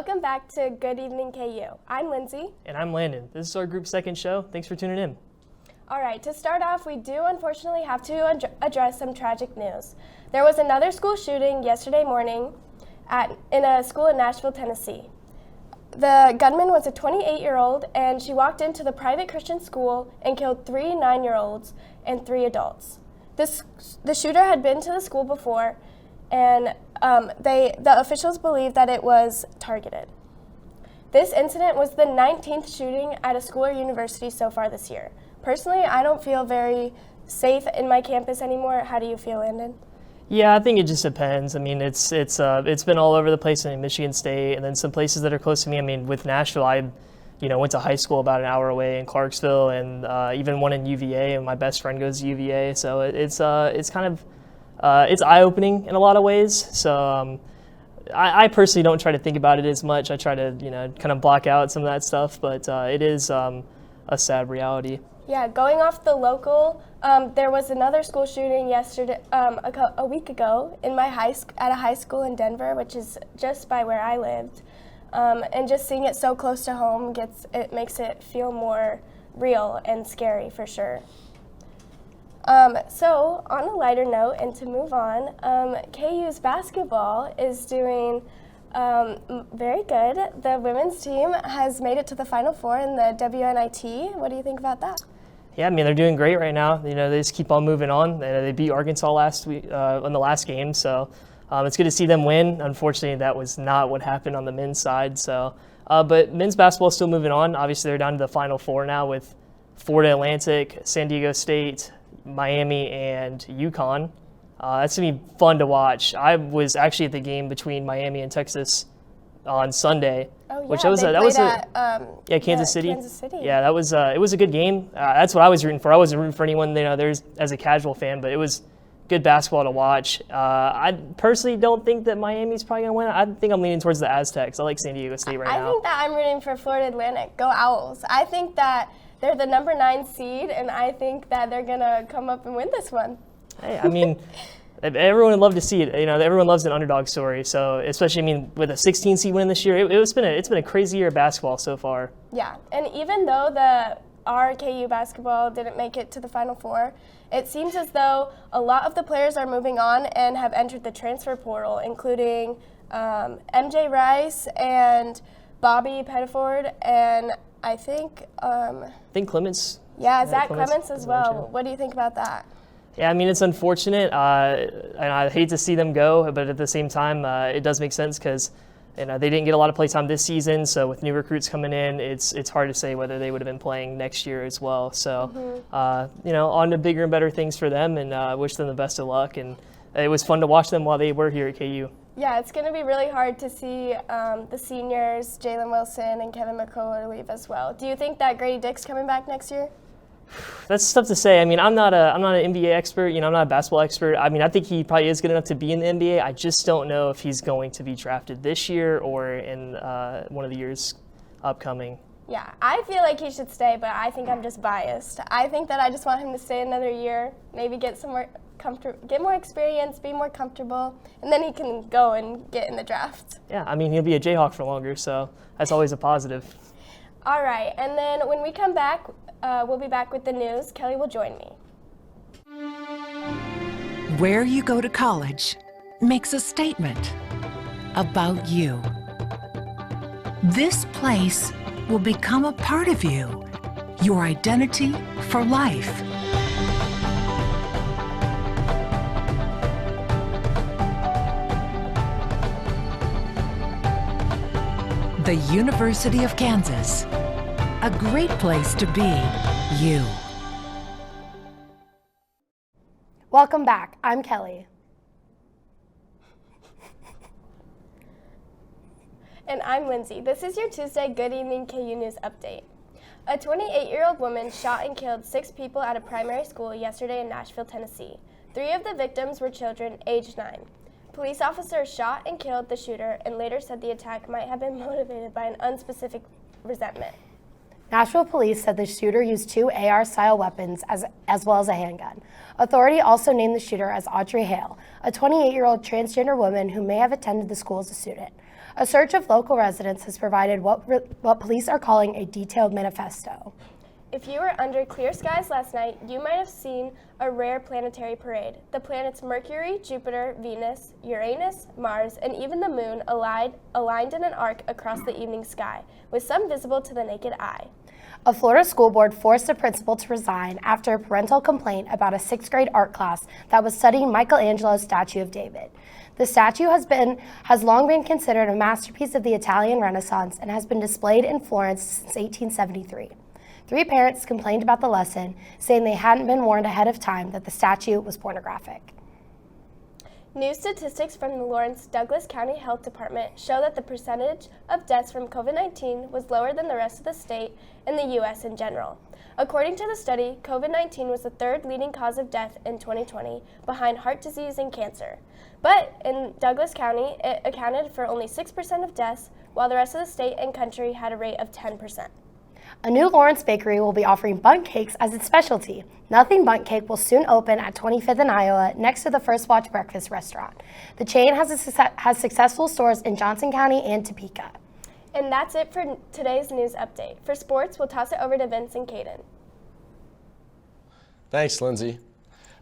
Welcome back to Good Evening KU. I'm Lindsay. And I'm Landon. This is our group second show. Thanks for tuning in. All right, to start off, we do unfortunately have to address some tragic news. There was another school shooting yesterday morning in a school in Nashville, Tennessee. The gunman was a 28-year-old, and she walked into the private Christian school and killed 3 9-year-olds and 3 adults. The shooter had been to the school before, and the officials believe that it was targeted. This incident was the 19th shooting at a school or university so far this year. Personally, I don't feel very safe in my campus anymore. How do you feel, Landon? Yeah, I think it just depends. I mean, it's been all over the place in Michigan State, and then some places that are close to me. I mean, with Nashville, I went to high school about an hour away in Clarksville, and even one in UVA, and my best friend goes to UVA. So it's kind of it's eye-opening in a lot of ways. So I personally don't try to think about it as much. I try to kind of block out some of that stuff, but it is a sad reality. Yeah, going off the local, there was another school shooting yesterday, a week ago, at a high school in Denver, which is just by where I lived. And just seeing it so close to home makes it feel more real and scary for sure. So on a lighter note, and to move on, KU's basketball is doing very good. The women's team has made it to the Final Four in the WNIT. What do you think about that? Yeah, I mean, they're doing great right now. They just keep on moving on. They beat Arkansas last week in the last game, so it's good to see them win. Unfortunately, that was not what happened on the men's side. So, but men's basketball is still moving on. Obviously, they're down to the Final Four now with Florida Atlantic, San Diego State, Miami, and UConn. That's gonna be fun to watch. I was actually at the game between Miami and Texas on Sunday. Oh, yeah, which Kansas City. Kansas City. Yeah, it was a good game. That's what I was rooting for. I wasn't rooting for anyone there's as a casual fan, but it was good basketball to watch. I personally don't think that Miami's probably gonna win. I think I'm leaning towards the Aztecs. I like San Diego State now. I think that I'm rooting for Florida Atlantic. Go Owls. I think that they're the number 9 seed, and I think that they're gonna come up and win this one. Hey, I mean. Everyone would love to see it. Everyone loves an underdog story. So, especially, with a 16 seed win this year, it's been a crazy year of basketball so far. Yeah, and even though our KU basketball didn't make it to the Final Four, it seems as though a lot of the players are moving on and have entered the transfer portal, including MJ Rice and Bobby Pettiford, and I think Clements. Yeah, Zach Clements as well. What do you think about that? Yeah, I mean, it's unfortunate, and I hate to see them go, but at the same time, it does make sense because they didn't get a lot of play time this season, so with new recruits coming in, it's hard to say whether they would have been playing next year as well. So, on to bigger and better things for them, and wish them the best of luck. And it was fun to watch them while they were here at KU. Yeah, it's going to be really hard to see the seniors, Jalen Wilson and Kevin McCullough, leave as well. Do you think that Grady Dick's coming back next year? That's tough to say. I mean, I'm not an NBA expert. I'm not a basketball expert. I mean, I think he probably is good enough to be in the NBA. I just don't know if he's going to be drafted this year or in one of the years upcoming. Yeah, I feel like he should stay, but I think I'm just biased. I think that I just want him to stay another year, maybe get get more experience, be more comfortable, and then he can go and get in the draft. Yeah, I mean, he'll be a Jayhawk for longer, so that's always a positive. All right, and then when we come back, we'll be back with the news. Kelly will join me. Where you go to college makes a statement about you. This place will become a part of you, your identity for life. The University of Kansas, a great place to be you. Welcome back. I'm Kelly. And I'm Lindsay. This is your Tuesday Good Evening KU News Update. A 28-year-old woman shot and killed 6 people at a primary school yesterday in Nashville, Tennessee. 3 of the victims were children aged 9. Police officers shot and killed the shooter and later said the attack might have been motivated by an unspecific resentment. Nashville police said the shooter used 2 AR-style weapons as well as a handgun. Authority also named the shooter as Audrey Hale, a 28-year-old transgender woman who may have attended the school as a student. A search of local residents has provided what police are calling a detailed manifesto. If you were under clear skies last night, you might have seen a rare planetary parade. The planets Mercury, Jupiter, Venus, Uranus, Mars, and even the moon aligned in an arc across the evening sky, with some visible to the naked eye. A Florida school board forced a principal to resign after a parental complaint about a 6th grade art class that was studying Michelangelo's statue of David. The statue has long been considered a masterpiece of the Italian Renaissance and has been displayed in Florence since 1873. 3 parents complained about the lesson, saying they hadn't been warned ahead of time that the statue was pornographic. New statistics from the Lawrence Douglas County Health Department show that the percentage of deaths from COVID-19 was lower than the rest of the state and the U.S. in general. According to the study, COVID-19 was the 3rd leading cause of death in 2020, behind heart disease and cancer. But in Douglas County, it accounted for only 6% of deaths, while the rest of the state and country had a rate of 10%. A new Lawrence bakery will be offering bundt cakes as its specialty. Nothing Bundt Cake will soon open at 25th and Iowa next to the First Watch Breakfast restaurant. The chain has successful stores in Johnson County and Topeka. And that's it for today's news update. For sports, we'll toss it over to Vince and Caden. Thanks, Lindsay.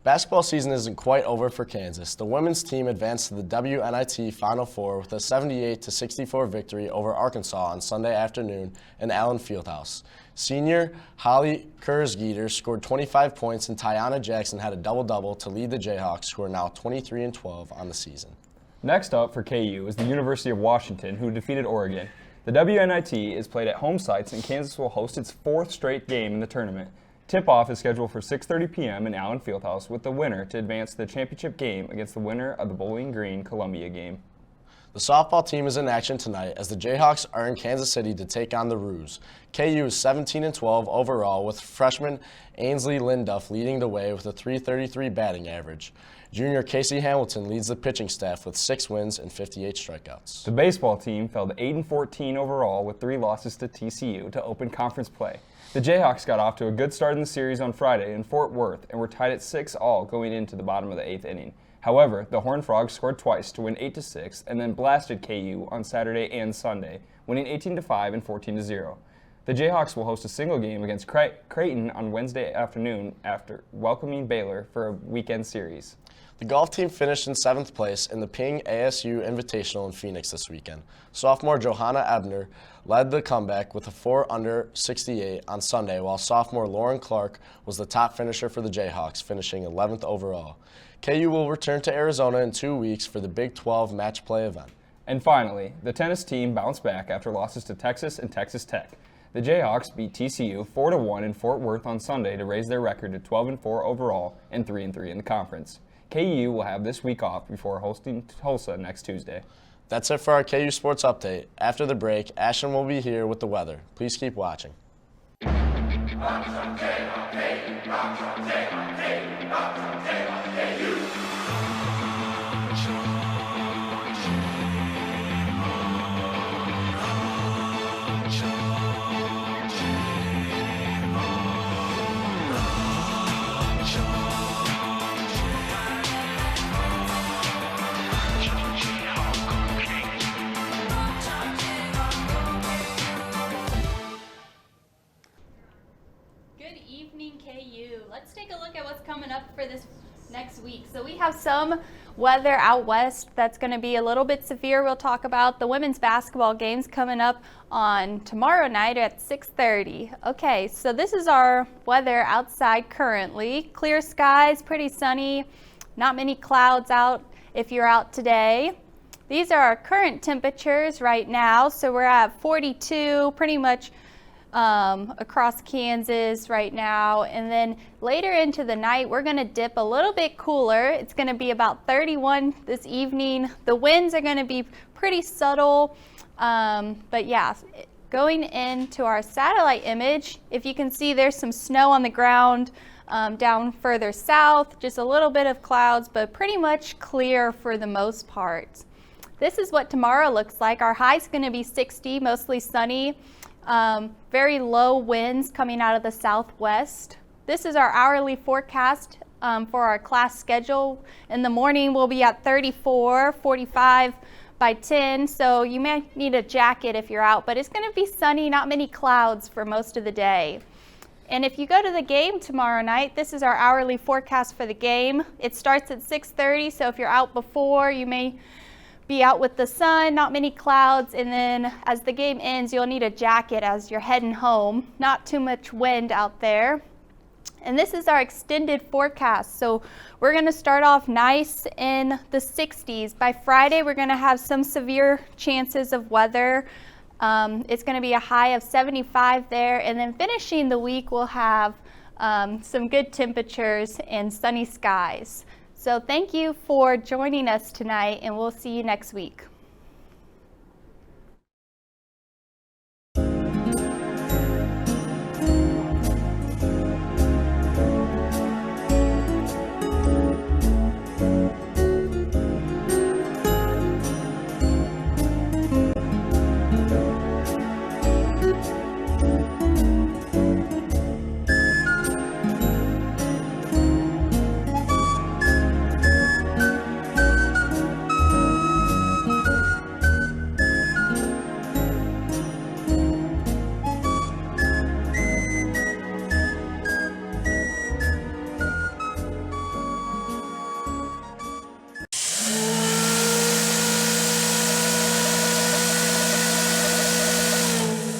Basketball season isn't quite over for Kansas. The women's team advanced to the WNIT Final Four with a 78-64 victory over Arkansas on Sunday afternoon in Allen Fieldhouse. Senior Holly Kurzgeter scored 25 points and Tiana Jackson had a double-double to lead the Jayhawks, who are now 23-12 on the season. Next up for KU is the University of Washington, who defeated Oregon. The WNIT is played at home sites, and Kansas will host its 4th straight game in the tournament. Tip-off is scheduled for 6:30 p.m. in Allen Fieldhouse, with the winner to advance to the championship game against the winner of the Bowling Green Columbia game. The softball team is in action tonight as the Jayhawks are in Kansas City to take on the Roos. KU is 17-12 overall, with freshman Ainsley Linduff leading the way with a .333 batting average. Junior Casey Hamilton leads the pitching staff with 6 wins and 58 strikeouts. The baseball team fell to 8-14 overall with 3 losses to TCU to open conference play. The Jayhawks got off to a good start in the series on Friday in Fort Worth and were tied at 6-all going into the bottom of the 8th inning. However, the Horned Frogs scored twice to win 8-6 and then blasted KU on Saturday and Sunday, winning 18-5 and 14-0. The Jayhawks will host a single game against Creighton on Wednesday afternoon after welcoming Baylor for a weekend series. The golf team finished in 7th place in the Ping ASU Invitational in Phoenix this weekend. Sophomore Johanna Ebner led the comeback with a 4-under 68 on Sunday, while sophomore Lauren Clark was the top finisher for the Jayhawks, finishing 11th overall. KU will return to Arizona in 2 weeks for the Big 12 match play event. And finally, the tennis team bounced back after losses to Texas and Texas Tech. The Jayhawks beat TCU 4-1 in Fort Worth on Sunday to raise their record to 12-4 overall and 3-3 in the conference. KU will have this week off before hosting Tulsa next Tuesday. That's it for our KU Sports Update. After the break, Ashton will be here with the weather. Please keep watching. Let's take a look at what's coming up for this next week. So we have some weather out west that's going to be a little bit severe. We'll talk about the women's basketball games coming up on tomorrow night at 6:30. Okay, so this is our weather outside currently. Clear skies, pretty sunny, not many clouds out if you're out today. These are our current temperatures right now. So we're at 42, pretty much across Kansas right now, and then later into the night we're going to dip a little bit cooler. It's going to be about 31 this evening. The winds are going to be pretty subtle, but yeah, going into our satellite image, if you can see, there's some snow on the ground down further south, just a little bit of clouds, but pretty much clear for the most part. This is what tomorrow looks like. Our high is going to be 60, mostly sunny. Very low winds coming out of the southwest. This is our hourly forecast for our class schedule. In the morning we'll be at 34, 45 by 10, so you may need a jacket if you're out, but it's going to be sunny, not many clouds for most of the day. And if you go to the game tomorrow night, this is our hourly forecast for the game. It starts at 6:30, so if you're out before, you may be out with the sun, not many clouds, and then as the game ends, you'll need a jacket as you're heading home. Not too much wind out there. And this is our extended forecast. So we're going to start off nice in the 60s. By Friday, we're going to have some severe chances of weather. It's going to be a high of 75 there. And then finishing the week, we'll have some good temperatures and sunny skies. So thank you for joining us tonight, and we'll see you next week.